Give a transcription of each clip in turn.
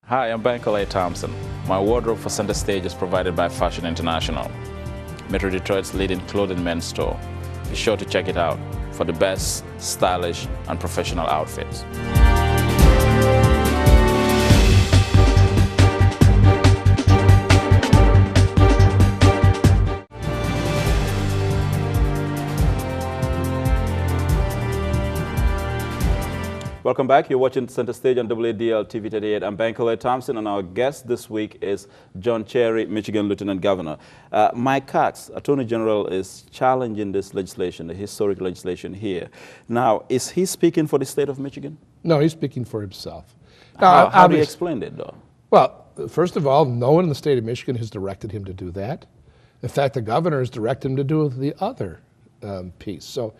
Hi, I'm Bankole Thompson. My wardrobe for Center Stage is provided by Fashion International, Metro Detroit's leading clothing men's store. Be sure to check it out for the best stylish and professional outfits. Welcome back. You're watching Center Stage on WADL TV 38. I'm Bankole Thompson, and our guest this week is John Cherry, Michigan Lieutenant Governor. Mike Cox, Attorney General, is challenging this legislation, the historic legislation here. Now, is he speaking for the state of Michigan? No, he's speaking for himself. How do you explain it, though? Well, first of all, no one in the state of Michigan has directed him to do that. In fact, the governor has directed him to do the other piece. So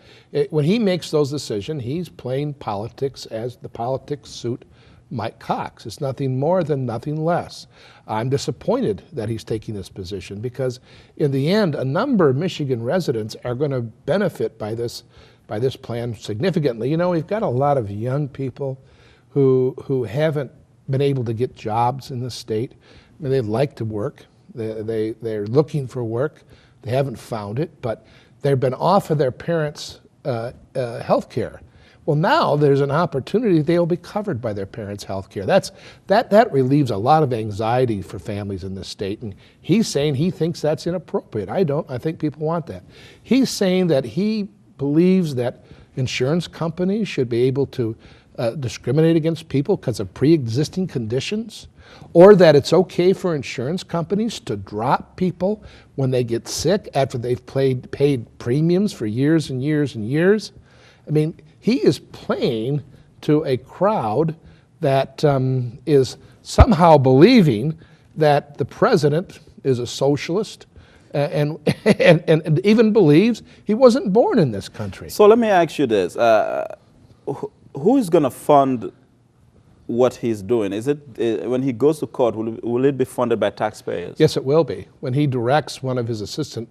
when he makes those decisions, he's playing politics as the politics suit Mike Cox. It's nothing more than nothing less. I'm disappointed that he's taking this position because in the end, a number of Michigan residents are going to benefit by this plan significantly. You know, we've got a lot of young people who haven't been able to get jobs in the state. I mean, they'd like to work. They're looking for work. They haven't found it, but they've been off of their parents' health care. Well, now there's an opportunity they'll be covered by their parents' health care. That relieves a lot of anxiety for families in this state, and he's saying he thinks that's inappropriate. I don't. I think people want that. He's saying that he believes that insurance companies should be able to discriminate against people because of pre-existing conditions, or that it's okay for insurance companies to drop people when they get sick after they've paid premiums for years and years and years. I mean, he is playing to a crowd that is somehow believing that the president is a socialist and even believes he wasn't born in this country. So let me ask you this. Who is going to fund what he's doing? Is it when he goes to court, will it be funded by taxpayers? Yes, it will be. When he directs one of his assistant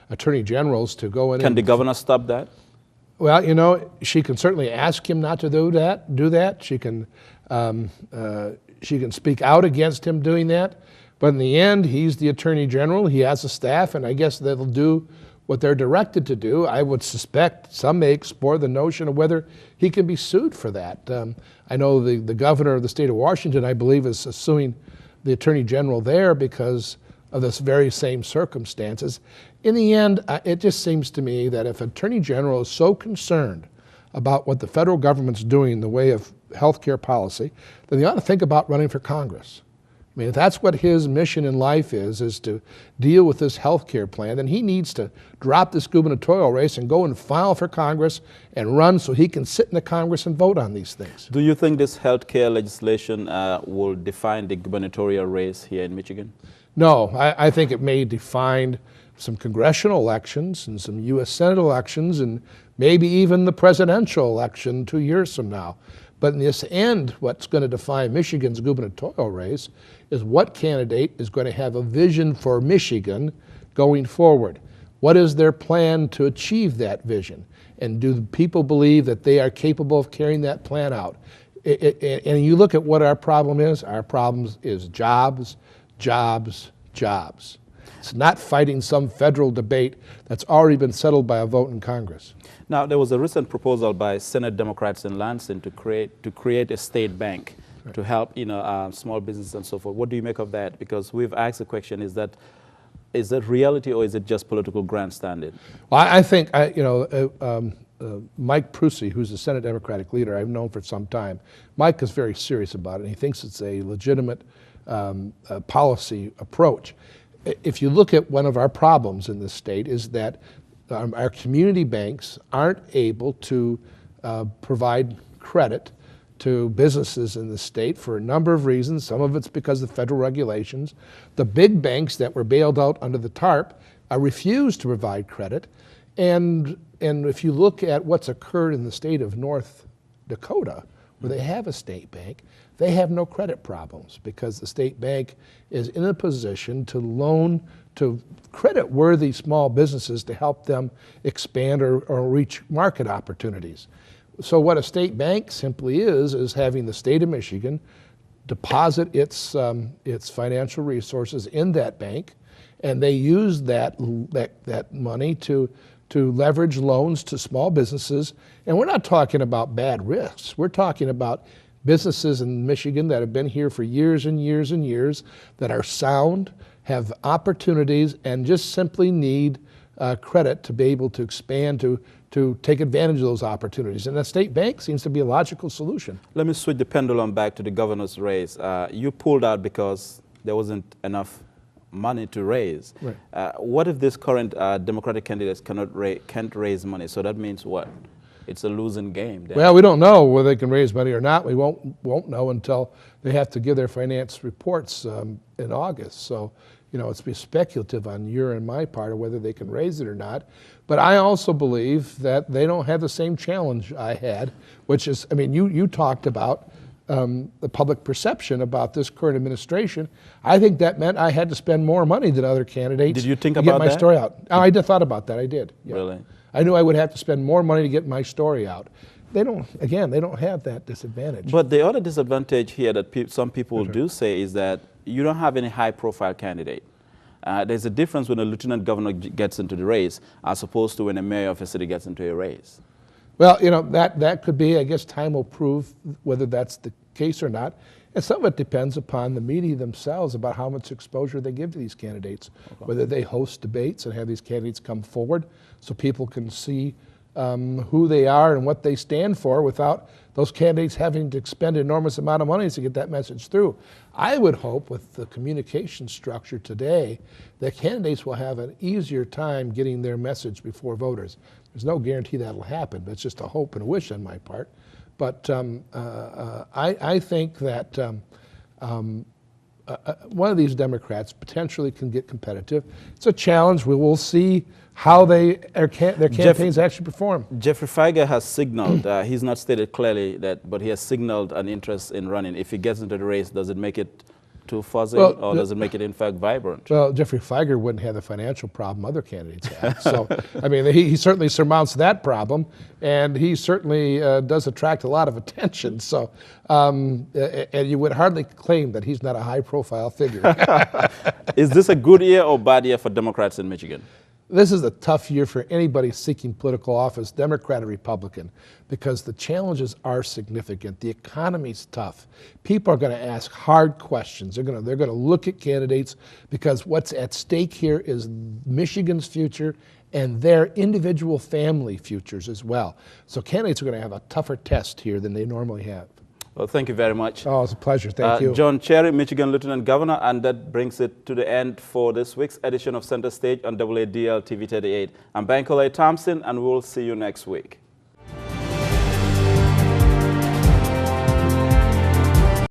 attorney generals to go in. Can the governor stop that? Well, you know, she can certainly ask him not to do that. She can speak out against him doing that. But in the end, he's the attorney general. He has a staff, and I guess they'll do what they're directed to do. I would suspect some may explore the notion of whether he can be sued for that. I know the governor of the state of Washington, I believe, is suing the attorney general there because of this very same circumstances. In the end, it just seems to me that if attorney general is so concerned about what the federal government's doing in the way of health care policy, then they ought to think about running for Congress. I mean, if that's what his mission in life is to deal with this health care plan, then he needs to drop this gubernatorial race and go and file for Congress and run so he can sit in the Congress and vote on these things. Do you think this health care legislation will define the gubernatorial race here in Michigan? No, I think it may define some congressional elections and some U.S. Senate elections and maybe even the presidential election 2 years from now. But in this end, what's going to define Michigan's gubernatorial race is what candidate is going to have a vision for Michigan going forward. What is their plan to achieve that vision? And do people believe that they are capable of carrying that plan out? And you look at what our problem is jobs, jobs, jobs. It's not fighting some federal debate that's already been settled by a vote in Congress. Now, there was a recent proposal by Senate Democrats in Lansing to create a state bank to help small business and so forth. What do you make of that? Because we've asked the question: is that reality or is it just political grandstanding? Well, I think Mike Prusi, who's the Senate Democratic leader, I've known for some time. Mike is very serious about it, and he thinks it's a legitimate policy approach. If you look at one of our problems in this state is that our community banks aren't able to provide credit to businesses in the state for a number of reasons. Some of it's because of federal regulations. The big banks that were bailed out under the TARP refuse to provide credit. And if you look at what's occurred in the state of North Dakota, where they have a state bank, they have no credit problems because the state bank is in a position to loan to credit-worthy small businesses to help them expand or reach market opportunities. So what a state bank simply is having the state of Michigan deposit its financial resources in that bank, and they use that money to leverage loans to small businesses. And we're not talking about bad risks. We're talking about businesses in Michigan that have been here for years and years and years, that are sound, have opportunities, and just simply need credit to be able to expand, to take advantage of those opportunities. And the state bank seems to be a logical solution. Let me switch the pendulum back to the governor's race. You pulled out because there wasn't enough money to raise. Right. What if this current Democratic candidates can't raise money? So that means what? It's a losing game then. Well, we don't know whether they can raise money or not. We won't know until they have to give their finance reports in August. So, you know, it's be speculative on your and my part of whether they can raise it or not. But I also believe that they don't have the same challenge I had, which is, I mean, you talked about the public perception about this current administration. I think that meant I had to spend more money than other candidates. Did you think to about get my that? story out? Oh, I thought about that. I did. Yeah. Really? I knew I would have to spend more money to get my story out. They don't have that disadvantage. But the other disadvantage here that some people do say is that you don't have any high-profile candidate. There's a difference when a lieutenant governor gets into the race as opposed to when a mayor of a city gets into a race. Well, you know, that could be, I guess time will prove whether that's the case or not. And some of it depends upon the media themselves about how much exposure they give to these candidates, whether they host debates and have these candidates come forward so people can see who they are and what they stand for without those candidates having to expend an enormous amount of money to get that message through. I would hope with the communication structure today that candidates will have an easier time getting their message before voters. There's no guarantee that'll happen, but it's just a hope and a wish on my part. But I think that one of these Democrats potentially can get competitive. It's a challenge. We will see how their campaigns actually perform. Jeffrey Feiger has signaled, he's not stated clearly that, but he has signaled an interest in running. If he gets into the race, does it make it too fuzzy, or does it make it in fact vibrant? Well, Jeffrey Feiger wouldn't have the financial problem other candidates have. So, I mean, he certainly surmounts that problem, and he certainly does attract a lot of attention. So, and you would hardly claim that he's not a high-profile figure. Is this a good year or bad year for Democrats in Michigan? This is a tough year for anybody seeking political office, Democrat or Republican, because the challenges are significant. The economy's tough. People are going to ask hard questions. They're going to look at candidates because what's at stake here is Michigan's future and their individual family futures as well. So candidates are going to have a tougher test here than they normally have. Well, thank you very much. Oh, it's a pleasure. Thank you. John Cherry, Michigan Lieutenant Governor, and that brings it to the end for this week's edition of Center Stage on WADL TV 38. I'm Bankole Thompson, and we'll see you next week.